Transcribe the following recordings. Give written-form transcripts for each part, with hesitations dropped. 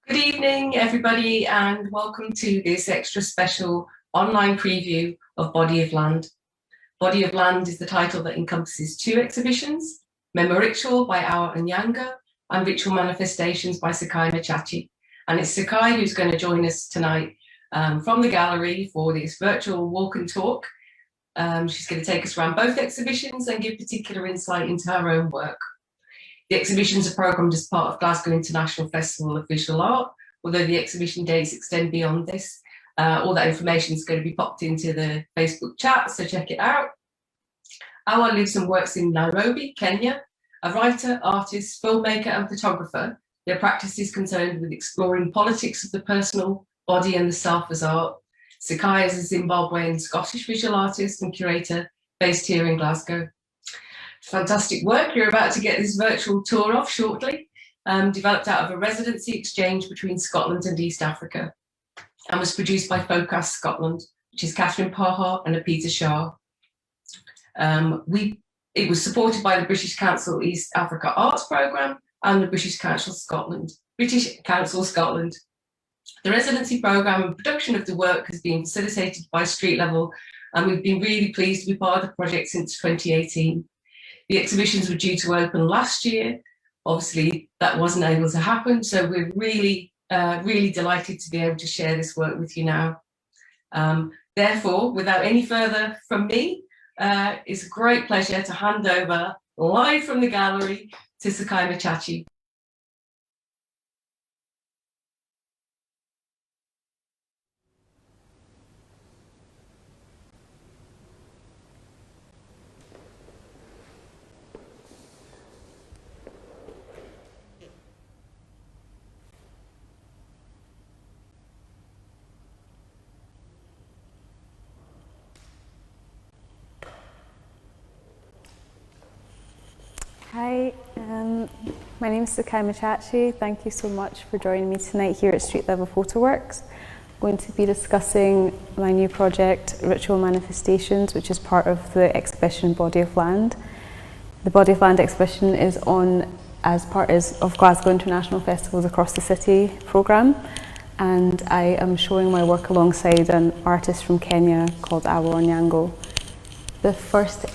Good evening, everybody, and welcome to this extra special online preview of Body of Land. Body of Land is the title that encompasses two exhibitions, Ritual by Awa Onyango and Ritual Manifestations by Sekai Machache. And it's Sekai who's going to join us tonight from the gallery for this virtual walk and talk. She's going to take us around both exhibitions and give particular insight into her own work. The exhibitions are programmed as part of Glasgow International Festival of Visual Art, although the exhibition dates extend beyond this. All that information is going to be popped into the Facebook chat, so check it out. Awa lives and works in Nairobi, Kenya. A writer, artist, filmmaker, and photographer, their practice is concerned with exploring politics of the personal, body, and the self as art. Sekai is a Zimbabwean Scottish visual artist and curator based here in Glasgow. Fantastic work. You're about to get this virtual tour off shortly, developed out of a residency exchange between Scotland and East Africa, and was produced by Focus Scotland, which is Catherine Paha and Peter Shah. It was supported by the British Council East Africa Arts Programme and the British Council Scotland. The residency programme and production of the work has been facilitated by Street Level, and we've been really pleased to be part of the project since 2018. The exhibitions were due to open last year. Obviously, that wasn't able to happen, so we're really delighted to be able to share this work with you now. Therefore, without any further from me, it's a great pleasure to hand over live from the gallery to Sekai Machache. Hi, my name is Sekai Machache. Thank you so much for joining me tonight here at Street Level Photoworks. I'm going to be discussing my new project, Ritual Manifestations, which is part of the exhibition Body of Land. The Body of Land exhibition is on as part of Glasgow International Festivals Across the City programme, and I am showing my work alongside an artist from Kenya called Awa Onyango. The first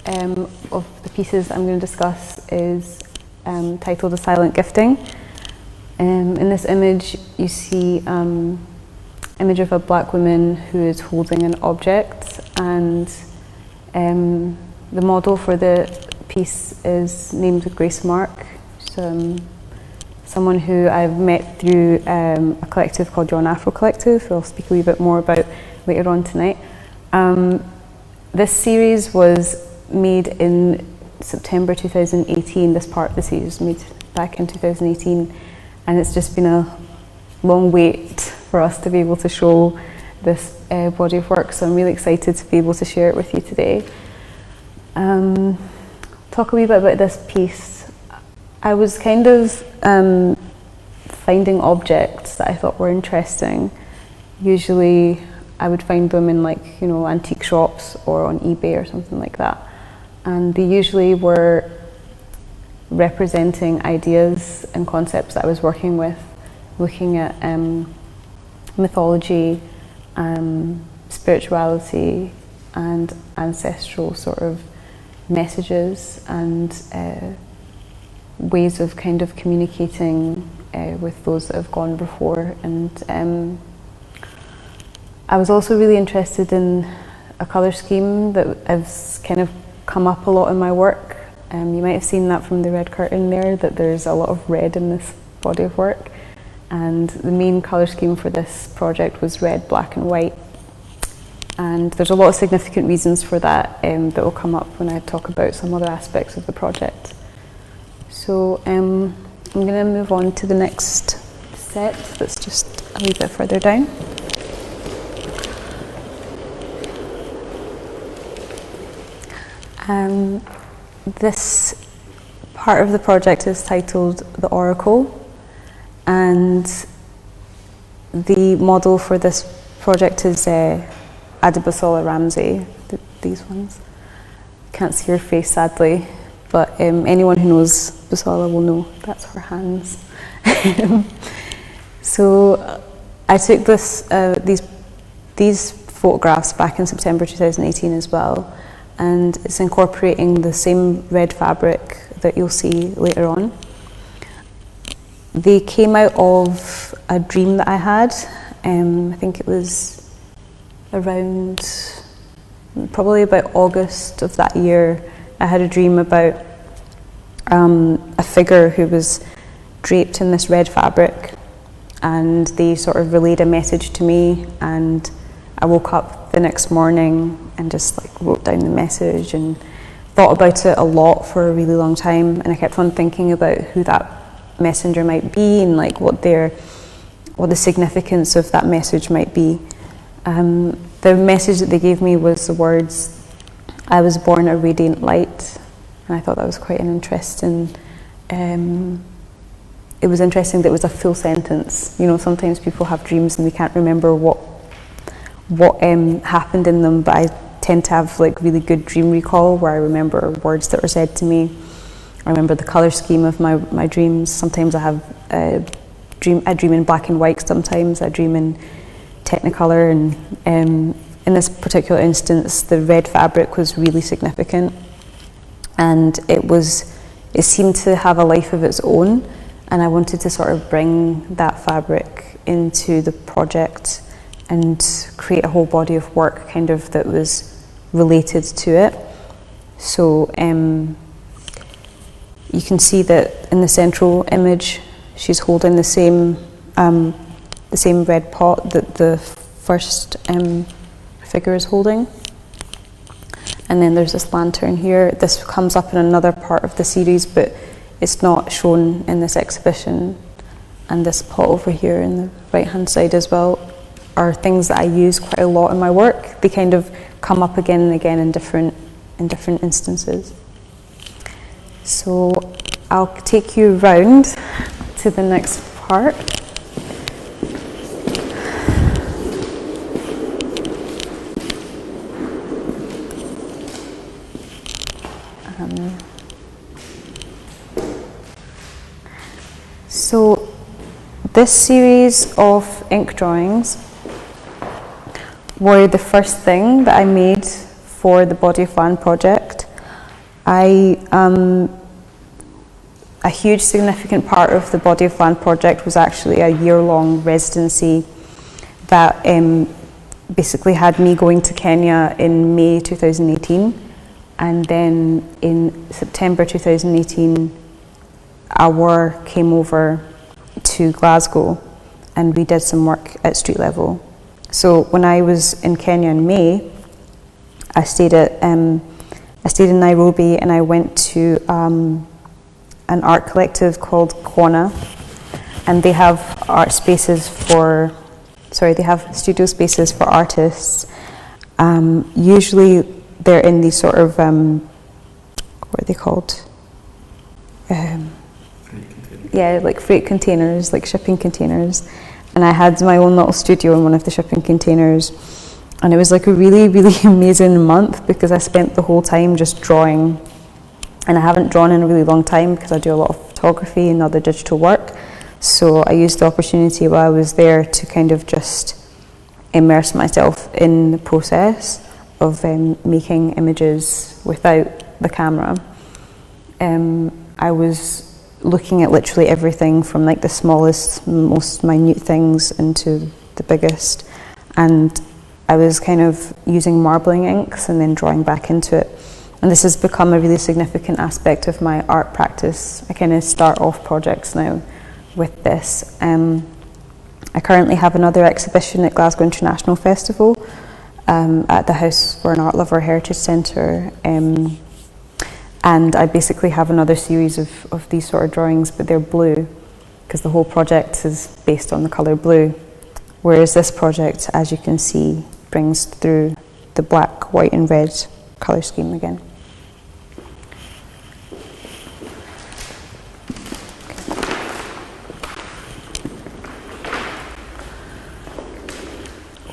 of the pieces I'm going to discuss is titled A Silent Gifting. In this image you see image of a black woman who is holding an object, and the model for the piece is named Grace Mark. Someone who I've met through a collective called John Afro Collective, who I'll speak a wee bit more about later on tonight. This series was made in September 2018. This part of the series was made back in 2018, and it's just been a long wait for us to be able to show this body of work, so I'm really excited to be able to share it with you today. Talk a wee bit about this piece. I was kind of finding objects that I thought were interesting. Usually I would find them in antique shops or on eBay or something like that. And they usually were representing ideas and concepts that I was working with, looking at mythology, spirituality, and ancestral sort of messages and ways of kind of communicating with those that have gone before. And I was also really interested in a colour scheme that has kind of come up a lot in my work. You might have seen that from the red curtain there, that there's a lot of red in this body of work, and the main colour scheme for this project was red, black and white, and there's a lot of significant reasons for that that will come up when I talk about some other aspects of the project. So I'm going to move on to the next set that's just a wee bit further down. This part of the project is titled The Oracle, and the model for this project is Adibasola Ramsey, these ones. Can't see her face sadly, but anyone who knows Basola will know that's her hands. So I took these photographs back in September 2018 as well, and it's incorporating the same red fabric that you'll see later on. They came out of a dream that I had. I think it was around probably about August of that year. I had a dream about a figure who was draped in this red fabric, and they sort of relayed a message to me, and I woke up the next morning and just like wrote down the message and thought about it a lot for a really long time, and I kept on thinking about who that messenger might be and like what the significance of that message might be. The message that they gave me was the words, "I was born a radiant light," and I thought that was quite an interesting. It was interesting that it was a full sentence. You know, sometimes people have dreams and they can't remember what happened in them, but I tend to have like really good dream recall where I remember words that were said to me. I remember the colour scheme of my dreams. Sometimes I have I dream in black and white, sometimes I dream in Technicolor, and in this particular instance the red fabric was really significant, and it seemed to have a life of its own, and I wanted to sort of bring that fabric into the project and create a whole body of work kind of that was related to it. So you can see that in the central image she's holding the same red pot that the first figure is holding. And then there's this lantern here. This comes up in another part of the series, but it's not shown in this exhibition. And this pot over here in the right hand side as well are things that I use quite a lot in my work. They kind of come up again and again in different instances. So I'll take you round to the next part. So this series of ink drawings were the first thing that I made for the Body of Land project. A huge significant part of the Body of Land project was actually a year-long residency that basically had me going to Kenya in May 2018, and then in September 2018 our came over to Glasgow and we did some work at street level. So when I was in Kenya in May, I stayed in Nairobi, and I went to an art collective called Kwana, and they have they have studio spaces for artists. Usually they're in these sort of what are they called? Yeah, like freight containers, like shipping containers. And I had my own little studio in one of the shipping containers. And it was like a really, really amazing month because I spent the whole time just drawing. And I haven't drawn in a really long time because I do a lot of photography and other digital work. So I used the opportunity while I was there to kind of just immerse myself in the process of making images without the camera. I was looking at literally everything from like the smallest, most minute things into the biggest, and I was kind of using marbling inks and then drawing back into it. And this has become a really significant aspect of my art practice. I kind of start off projects now with this. I currently have another exhibition at Glasgow International Festival at the House for an Art Lover Heritage Centre. And I basically have another series of these sort of drawings, but they're blue, because the whole project is based on the colour blue. Whereas this project, as you can see, brings through the black, white and red colour scheme again.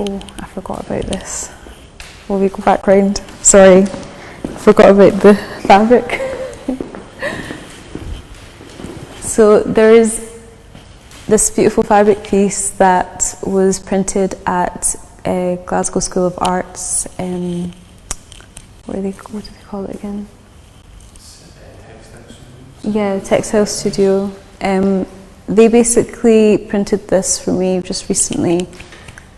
Oh, I forgot about this. Will we go back round? Sorry, I forgot about the fabric. So there is this beautiful fabric piece that was printed at Glasgow School of Arts. What do they call it again? Yeah, Textile Studio. They basically printed this for me just recently,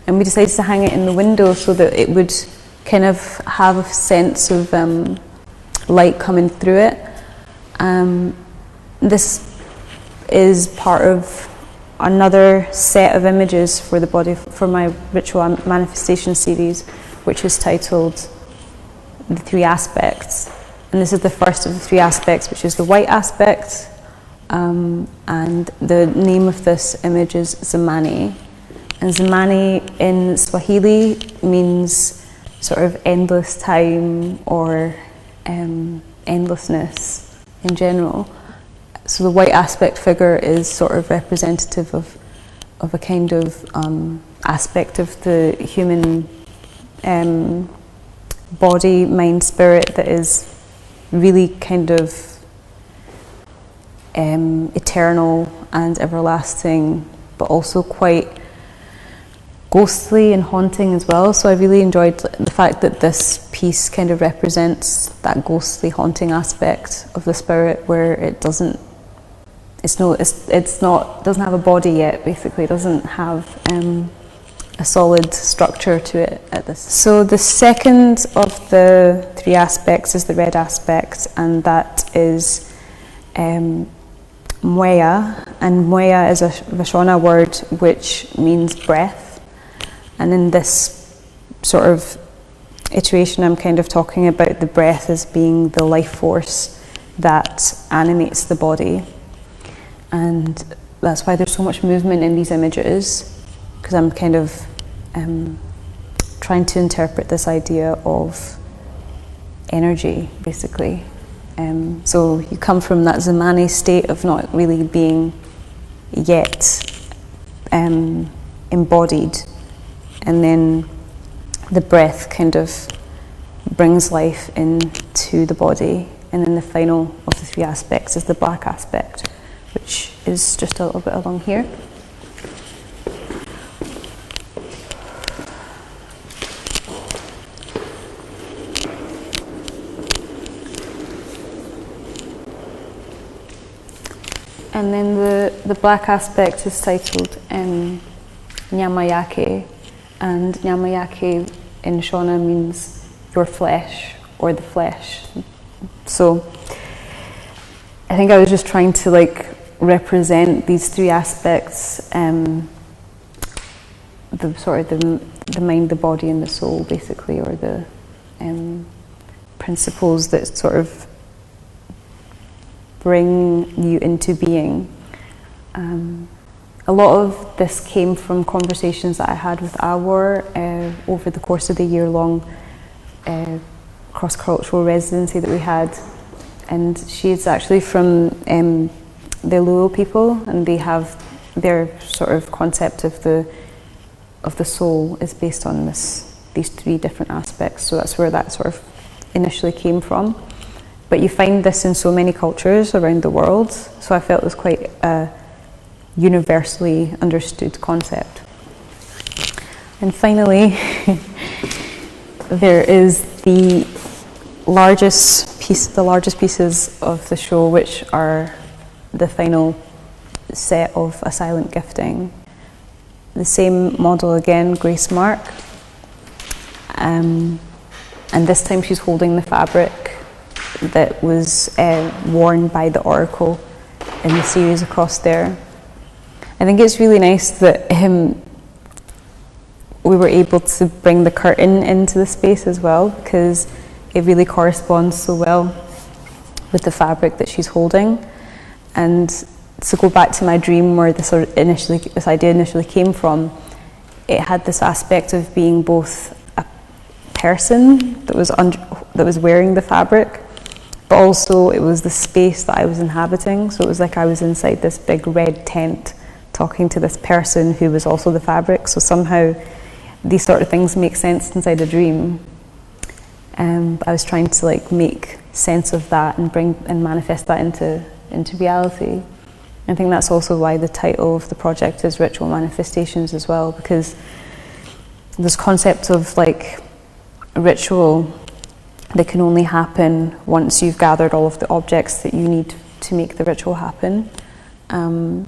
and we decided to hang it in the window so that it would kind of have a sense of light coming through it. This is part of another set of images for the body for my ritual manifestation series, which is titled The Three Aspects. And this is the first of the three aspects, which is the white aspect. And the name of this image is Zamani. And Zamani in Swahili means sort of endless time or endlessness in general. So the white aspect figure is sort of representative of a kind of aspect of the human body, mind, spirit that is really kind of eternal and everlasting, but also quite ghostly and haunting as well. So I really enjoyed the fact that this piece kind of represents that ghostly, haunting aspect of the spirit, where it doesn't have a body yet. Basically, it doesn't have a solid structure to it at this. So the second of the three aspects is the red aspect, and that is Mwea, and Mwea is a Vashona word which means breath. And in this sort of iteration, I'm kind of talking about the breath as being the life force that animates the body. And that's why there's so much movement in these images, because I'm kind of trying to interpret this idea of energy, basically. So you come from that Zamani state of not really being yet embodied, and then the breath kind of brings life into the body, and then the final of the three aspects is the black aspect, which is just a little bit along here. And then the black aspect is titled Nyamayake, and Nyamayake in Shona means your flesh or the flesh. So I think I was just trying to represent these three aspects, the mind, the body, and the soul, basically, or the principles that sort of bring you into being. A lot of this came from conversations that I had with Awar over the course of the year-long cross-cultural residency that we had. And she's actually from the Luo people, and they have their sort of concept of the soul is based on these three different aspects. So that's where that sort of initially came from. But you find this in so many cultures around the world, so I felt it was quite a universally understood concept. And finally, there is the largest pieces of the show, which are the final set of A Silent Gifting. The same model again, Grace Mark, and this time she's holding the fabric that was worn by the oracle in the series across there. I think it's really nice that we were able to bring the curtain into the space as well, because it really corresponds so well with the fabric that she's holding. And to go back to my dream where this idea initially came from, it had this aspect of being both a person that was wearing the fabric, but also it was the space that I was inhabiting. So it was like I was inside this big red tent talking to this person who was also the fabric. So somehow these sort of things make sense inside a dream. I was trying to make sense of that and manifest that into reality. I think that's also why the title of the project is Ritual Manifestations as well, because this concept of like a ritual that can only happen once you've gathered all of the objects that you need to make the ritual happen, and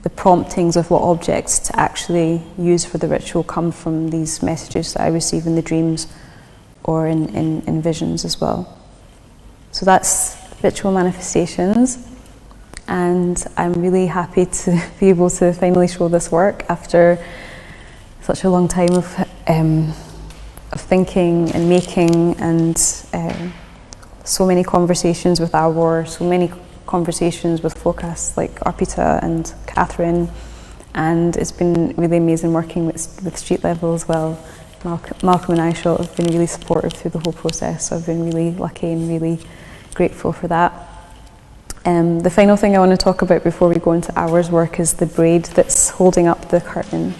the promptings of what objects to actually use for the ritual come from these messages that I receive in the dreams or in visions as well. So that's Ritual Manifestations, and I'm really happy to be able to finally show this work after such a long time of thinking and making, and so many conversations with Awar, so many conversations with Focus like Arpita and Catherine, and it's been really amazing working with Street Level as well. Malcolm and Aisha have been really supportive through the whole process, so I've been really lucky and really grateful for that. The final thing I want to talk about before we go into Awar's work is the braid that's holding up the curtain.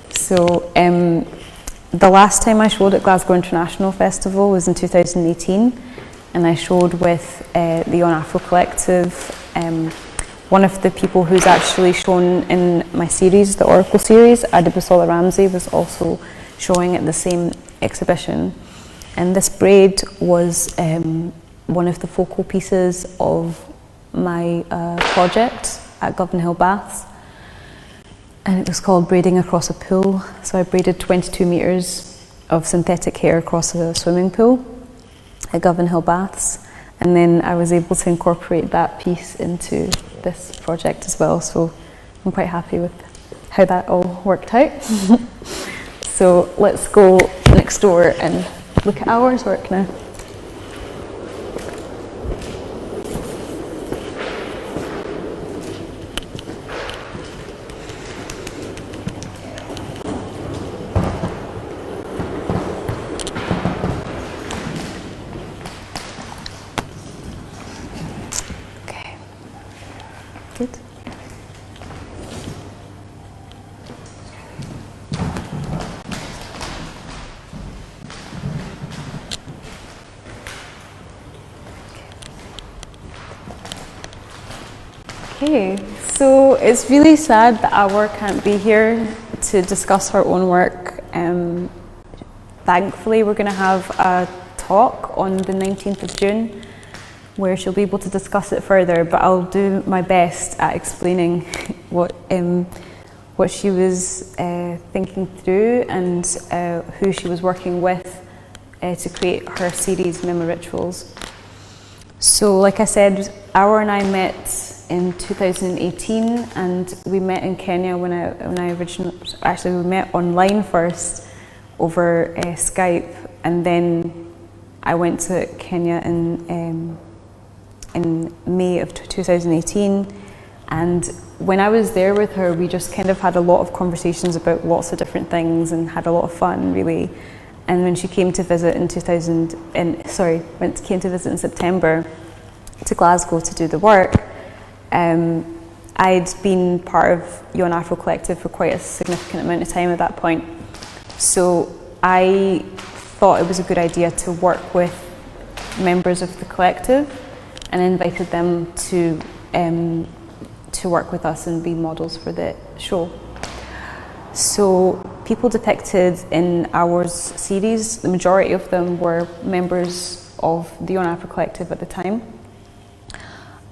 So the last time I showed at Glasgow International Festival was in 2018, and I showed with the On Afro Collective. One of the people who's actually shown in my series, the Oracle series, Adibusola Ramsey, was also showing at the same exhibition. And this braid was one of the focal pieces of my project at Govan Hill Baths. And it was called Braiding Across a Pool. So I braided 22 metres of synthetic hair across a swimming pool at Govan Hill Baths. And then I was able to incorporate that piece into this project as well. So I'm quite happy with how that all worked out. So let's go next door and look at Awar's work now. Good. Okay, so it's really sad that Awar can't be here to discuss her own work. Thankfully, we're going to have a talk on the 19th of June where she'll be able to discuss it further, but I'll do my best at explaining what she was thinking through and who she was working with to create her series, Memo Rituals. So like I said, Awar and I met in 2018, and we met in Kenya when I originally, actually we met online first over Skype, and then I went to Kenya in May of 2018, and when I was there with her, we just kind of had a lot of conversations about lots of different things and had a lot of fun, really. And when she came to visit in came to visit in September to Glasgow to do the work, I'd been part of Yon Afro Collective for quite a significant amount of time at that point. So I thought it was a good idea to work with members of the collective and invited them to work with us and be models for the show. So people depicted in Awar's series, the majority of them were members of the Yon Afro Collective at the time.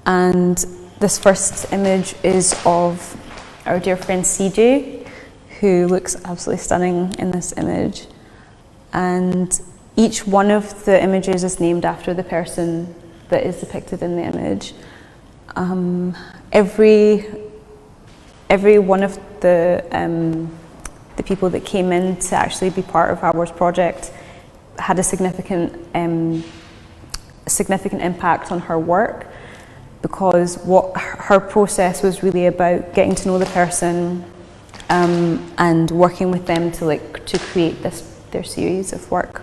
And this first image is of our dear friend CJ, who looks absolutely stunning in this image. And each one of the images is named after the person that is depicted in the image. Every one of the people that came in to actually be part of Awar's project had a significant impact on her work, because what her process was really about getting to know the person and working with them to create their series of work.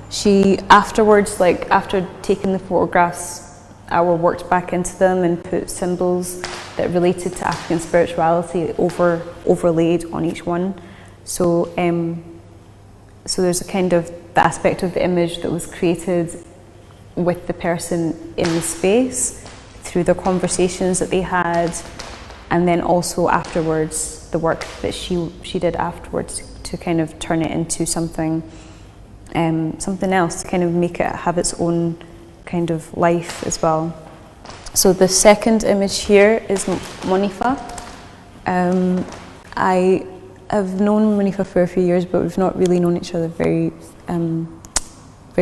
She afterwards, after taking the photographs, Awar worked back into them and put symbols that related to African spirituality overlaid on each one. So there's a kind of the aspect of the image that was created with the person in the space through the conversations that they had, and then also afterwards, the work that she did afterwards to kind of turn it into something else, to kind of make it have its own kind of life as well. So the second image here is Monifa. I have known Monifa for a few years, but we've not really known each other very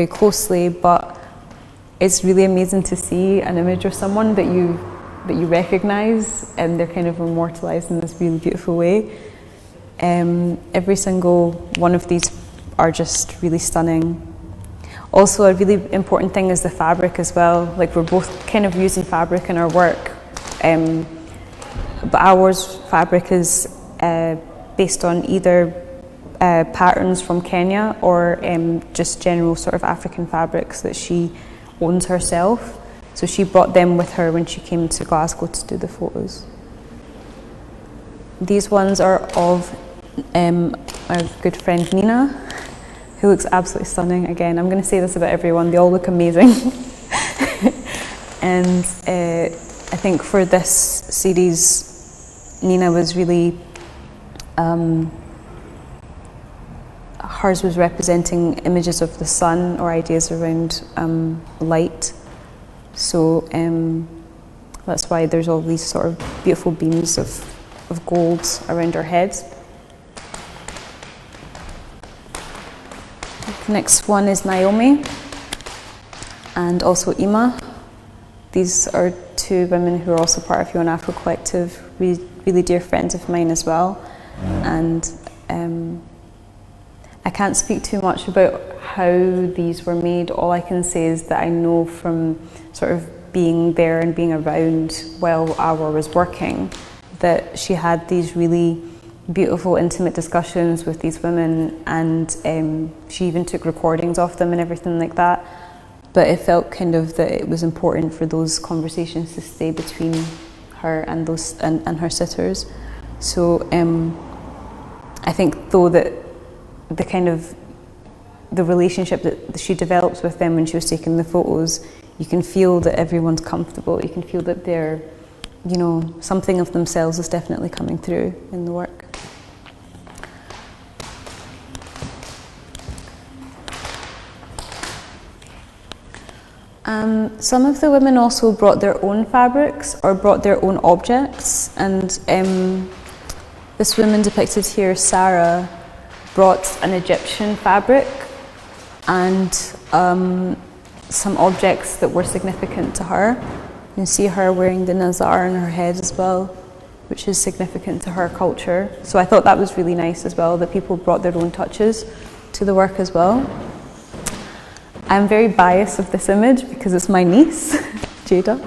closely, but it's really amazing to see an image of someone that you recognise, and they're kind of immortalised in this really beautiful way. Every single one of these are just really stunning. Also, a really important thing is the fabric as well. Like, we're both kind of using fabric in our work, but our fabric is based on either patterns from Kenya or just general sort of African fabrics that she owns herself. So she brought them with her when she came to Glasgow to do the photos. These ones are of our good friend Nina, who looks absolutely stunning. Again, I'm going to say this about everyone, they all look amazing. And I think for this series, Nina was really, hers was representing images of the sun or ideas around light. So that's why there's all these sort of beautiful beams of gold around her head. The next one is Naomi and also Ima. These are two women who are also part of Yon Afro Collective, really dear friends of mine as well. And I can't speak too much about how these were made. All I can say is that I know from sort of being there and being around while Awa was working, that she had these really beautiful, intimate discussions with these women, and she even took recordings of them and everything like that. But it felt kind of that it was important for those conversations to stay between her and those and her sitters. So I think though that the kind of the relationship that she develops with them when she was taking the photos, you can feel that everyone's comfortable. You can feel that they're, you know, something of themselves is definitely coming through in the work. Some of the women also brought their own fabrics or brought their own objects, and this woman depicted here, Sarah, brought an Egyptian fabric and some objects that were significant to her. You can see her wearing the nazar on her head as well, which is significant to her culture. So I thought that was really nice as well, that people brought their own touches to the work as well. I'm very biased of this image because it's my niece, Jada,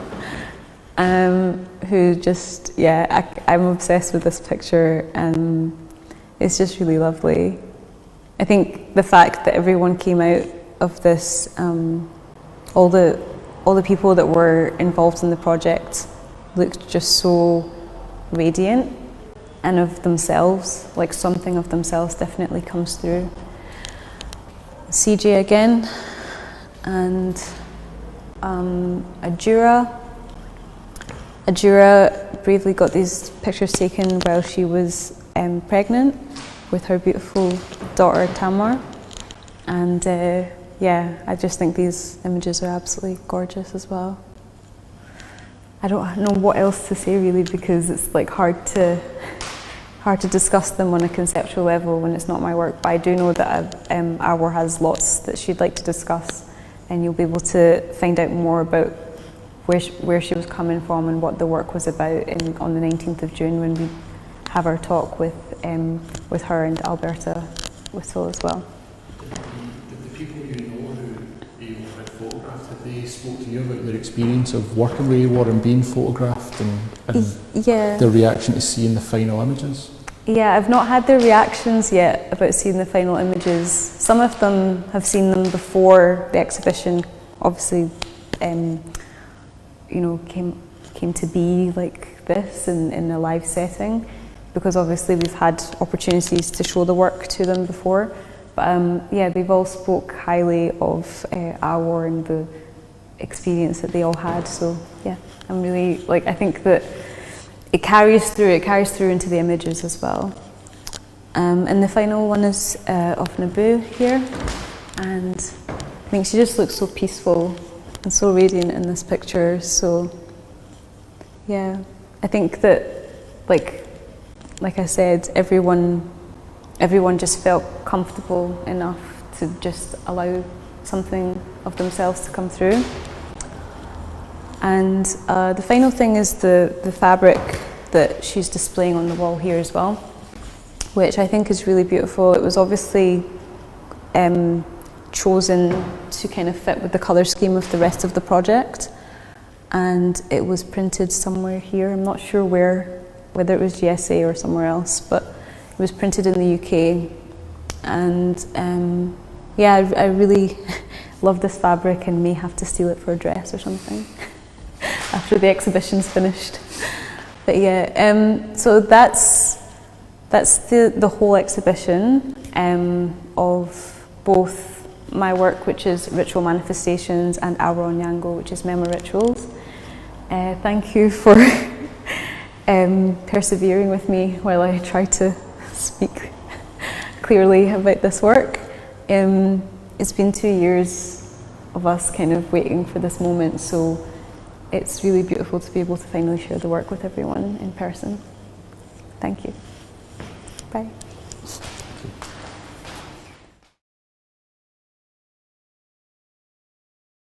who just, I'm obsessed with this picture, and it's just really lovely. I think the fact that everyone came out of this, all the people that were involved in the project looked just so radiant and of themselves, like something of themselves definitely comes through. CJ again, and Adjura. Adjura bravely got these pictures taken while she was pregnant with her beautiful daughter Tamar, and I just think these images are absolutely gorgeous as well. I don't know what else to say really, because it's like hard to discuss them on a conceptual level when it's not my work, but I do know that Awa has lots that she'd like to discuss, and you'll be able to find out more about where she was coming from and what the work was about on the 19th of June when we have our talk with her and Alberta Whittle as well. Did the people you know who you had photographed, had they spoke to you about their experience of working with Awa and being photographed and their reaction to seeing the final images? Yeah, I've not had their reactions yet about seeing the final images. Some of them have seen them before the exhibition, obviously, came to be like this in a live setting, because obviously we've had opportunities to show the work to them before. But they've all spoke highly of Awa and the experience that they all had. So yeah, I'm really, like, I think that it carries through into the images as well. And the final one is of Naboo here, and I think she just looks so peaceful and so radiant in this picture. So yeah, I think that, like I said, everyone just felt comfortable enough to just allow something of themselves to come through. And the final thing is the fabric that she's displaying on the wall here as well, which I think is really beautiful. It was obviously chosen to kind of fit with the colour scheme of the rest of the project, and it was printed somewhere here. I'm not sure where, whether it was GSA or somewhere else, but it was printed in the UK. And yeah, I really love this fabric and may have to steal it for a dress or something after the exhibition's finished. But yeah, so that's the whole exhibition of both my work, which is Ritual Manifestations, and Awa Onyango, which is Memo Rituals. Thank you for persevering with me while I try to speak clearly about this work. It's been 2 years of us kind of waiting for this moment, so it's really beautiful to be able to finally share the work with everyone in person. Thank you. Bye.